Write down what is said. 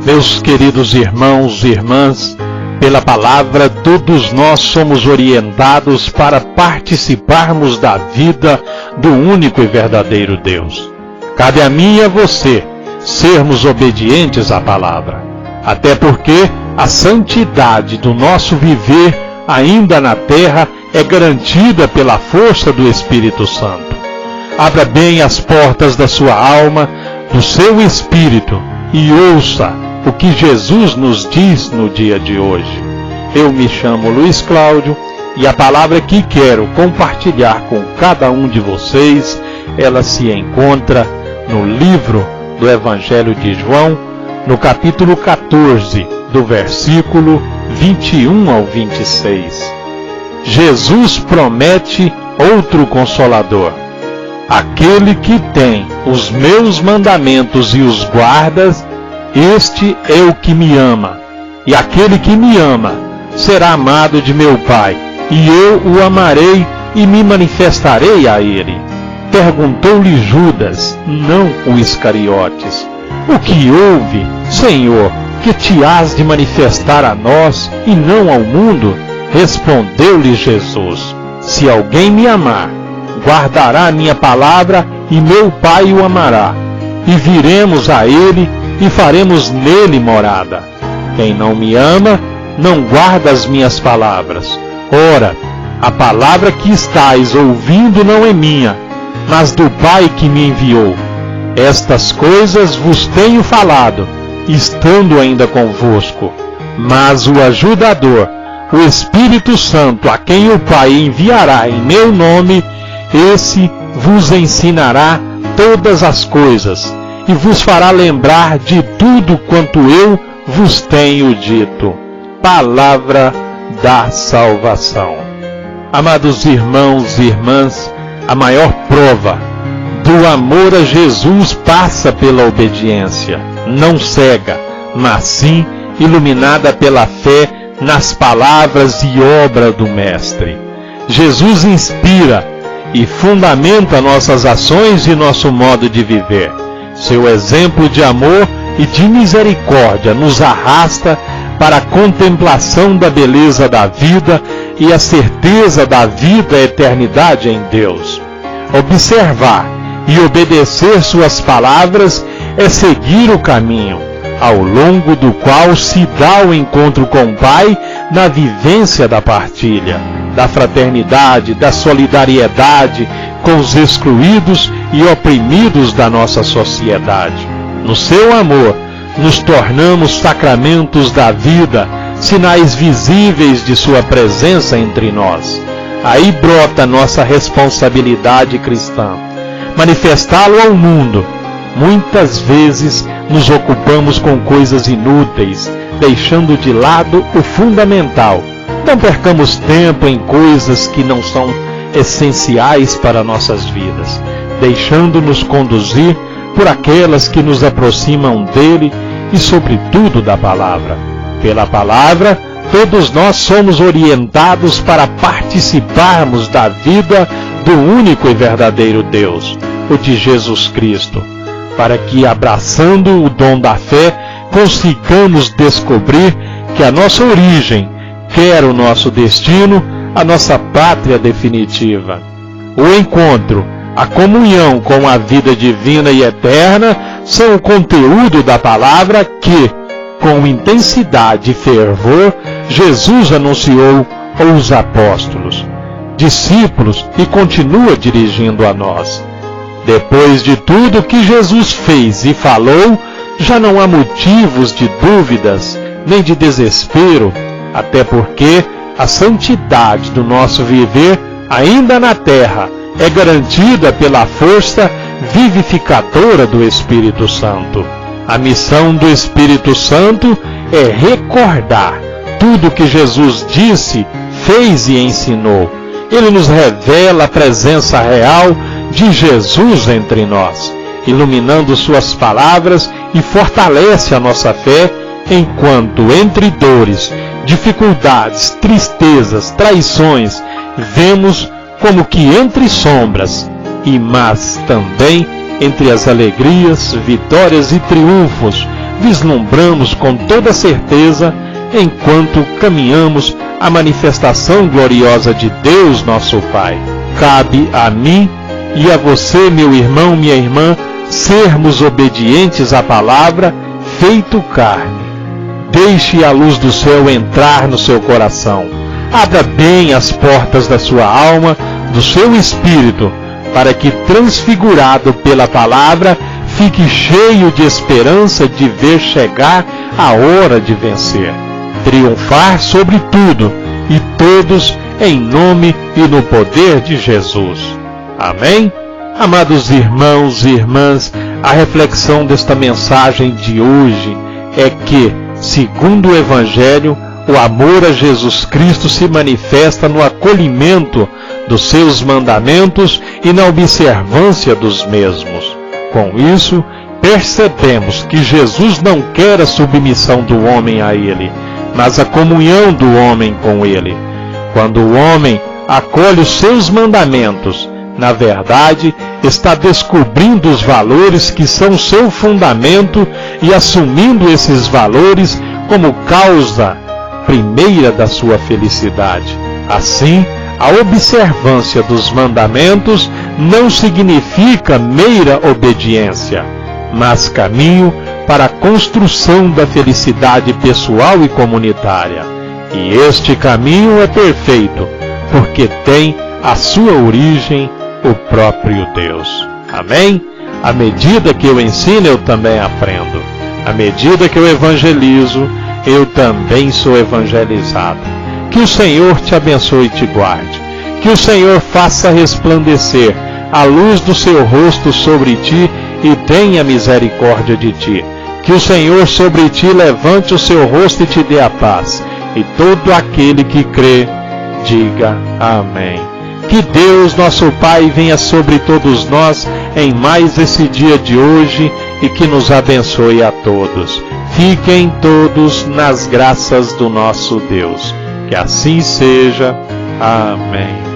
Meus queridos irmãos e irmãs, pela palavra todos nós somos orientados para participarmos da vida do único e verdadeiro Deus. Cabe a mim e a você sermos obedientes à palavra, até porque a santidade do nosso viver ainda na terra é garantida pela força do Espírito Santo. Abra bem as portas da sua alma, do seu espírito e ouça o que Jesus nos diz no dia de hoje. Eu me chamo Luiz Cláudio e a palavra que quero compartilhar com cada um de vocês, ela se encontra no livro do Evangelho de João, no capítulo 14, do versículo 21 ao 26. Jesus promete outro Consolador. Aquele que tem os meus mandamentos e os guarda, este é o que me ama, e aquele que me ama será amado de meu Pai, e eu o amarei e me manifestarei a ele. Perguntou-lhe Judas, não o Iscariotes: o que houve, Senhor, que te has de manifestar a nós e não ao mundo? Respondeu-lhe Jesus: se alguém me amar, guardará a minha palavra, e meu Pai o amará, e viremos a ele e faremos nele morada. Quem não me ama, não guarda as minhas palavras. Ora, a palavra que estáis ouvindo não é minha, mas do Pai que me enviou. Estas coisas vos tenho falado, estando ainda convosco. Mas o ajudador, o Espírito Santo, a quem o Pai enviará em meu nome, esse vos ensinará todas as coisas, e vos fará lembrar de tudo quanto eu vos tenho dito. Palavra da salvação. Amados irmãos e irmãs, a maior prova do amor a Jesus passa pela obediência, não cega, mas sim iluminada pela fé nas palavras e obra do Mestre. Jesus inspira e fundamenta nossas ações e nosso modo de viver. Seu exemplo de amor e de misericórdia nos arrasta para a contemplação da beleza da vida e a certeza da vida e eternidade em Deus. Observar e obedecer suas palavras é seguir o caminho, ao longo do qual se dá o encontro com o Pai na vivência da partilha, da fraternidade, da solidariedade com os excluídos e oprimidos da nossa sociedade. No seu amor, nos tornamos sacramentos da vida, sinais visíveis de sua presença entre nós. Aí brota nossa responsabilidade cristã, manifestá-lo ao mundo. Muitas vezes nos ocupamos com coisas inúteis, deixando de lado o fundamental. Não percamos tempo em coisas que não são essenciais para nossas vidas, deixando-nos conduzir por aquelas que nos aproximam dele e, sobretudo, da palavra. Pela palavra, todos nós somos orientados para participarmos da vida do único e verdadeiro Deus, o de Jesus Cristo, para que, abraçando o dom da fé, consigamos descobrir que a nossa origem quer o nosso destino, a nossa pátria definitiva. O encontro, a comunhão com a vida divina e eterna são o conteúdo da palavra que, com intensidade e fervor, Jesus anunciou aos apóstolos, discípulos, e continua dirigindo a nós. Depois de tudo que Jesus fez e falou, já não há motivos de dúvidas nem de desespero, até porque a santidade do nosso viver, ainda na terra, é garantida pela força vivificadora do Espírito Santo. A missão do Espírito Santo é recordar tudo que Jesus disse, fez e ensinou. Ele nos revela a presença real de Jesus entre nós, iluminando suas palavras, e fortalece a nossa fé, enquanto entre dores, dificuldades, tristezas, traições, vemos como que entre sombras, mas também entre as alegrias, vitórias e triunfos, vislumbramos com toda certeza enquanto caminhamos a manifestação gloriosa de Deus nosso Pai. Cabe a mim e a você, meu irmão, minha irmã, sermos obedientes à palavra feito carne. Deixe a luz do céu entrar no seu coração. Abra bem as portas da sua alma, do seu espírito, para que, transfigurado pela palavra, fique cheio de esperança de ver chegar a hora de vencer, triunfar sobre tudo e todos, em nome e no poder de Jesus. Amém? Amados irmãos e irmãs, a reflexão desta mensagem de hoje é que, segundo o Evangelho, o amor a Jesus Cristo se manifesta no acolhimento dos seus mandamentos e na observância dos mesmos. Com isso, percebemos que Jesus não quer a submissão do homem a Ele, mas a comunhão do homem com Ele. Quando o homem acolhe os seus mandamentos, na verdade, está descobrindo os valores que são seu fundamento e assumindo esses valores como causa primeira da sua felicidade. Assim, a observância dos mandamentos não significa meira obediência, mas caminho para a construção da felicidade pessoal e comunitária. E este caminho é perfeito, porque tem a sua origem o próprio Deus. Amém? À medida que eu ensino, eu também aprendo. À medida que eu evangelizo, eu também sou evangelizado. Que o Senhor te abençoe e te guarde. Que o Senhor faça resplandecer a luz do seu rosto sobre ti e tenha misericórdia de ti. Que o Senhor sobre ti levante o seu rosto e te dê a paz. E todo aquele que crê, diga amém. Que Deus, nosso Pai, venha sobre todos nós em mais esse dia de hoje e que nos abençoe a todos. Fiquem todos nas graças do nosso Deus. Que assim seja. Amém.